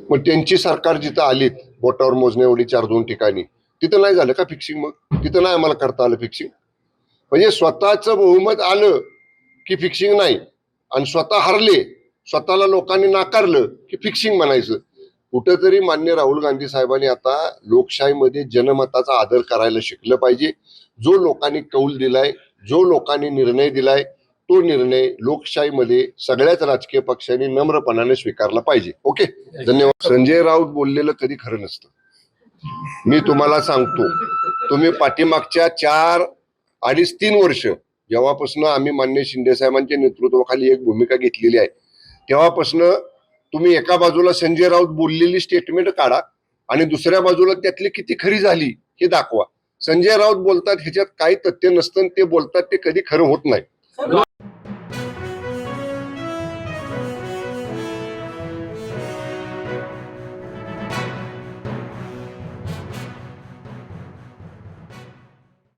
मग त्यांची सरकार जिथं आलीत बोटावर मोजण्या एवढी 4-2 ठिकाणी, तिथं नाही झालं का फिक्सिंग? मग तिथं नाही आम्हाला करता आलं फिक्सिंग. म्हणजे स्वतःचं बहुमत आलं की फिक्सिंग नाही, आणि स्वतः हरले, स्वतःला लोकांनी नाकारलं की फिक्सिंग म्हणायचं. कुठंतरी मान्य राहुल गांधी साहेबांनी आता लोकशाहीमध्ये जनमताचा आदर करायला शिकलं पाहिजे. जो लोकांनी कौल दिलाय, जो लोकांनी निर्णय दिलाय, तो निर्णय लोकशाहीमध्ये सगळ्याच राजकीय पक्षांनी नम्रपणाने स्वीकारला पाहिजे. ओके, धन्यवाद. संजय राऊत बोललेलं कधी खरं नसतं. मी तुम्हाला सांगतो, तुम्ही पाठीमागच्या 4-3 वर्ष जेव्हापासून आम्ही मान्य शिंदे साहेबांच्या नेतृत्वाखाली एक भूमिका घेतलेली आहे, तेव्हापासून तुम्ही एका बाजूला संजय राऊत बोललेली स्टेटमेंट काढा आणि दुसऱ्या बाजूला त्यातली किती खरी झाली हे दाखवा. संजय राऊत बोलतात ह्याच्यात काही तथ्य नसतं, ते बोलतात ते कधी खरं होत नाही.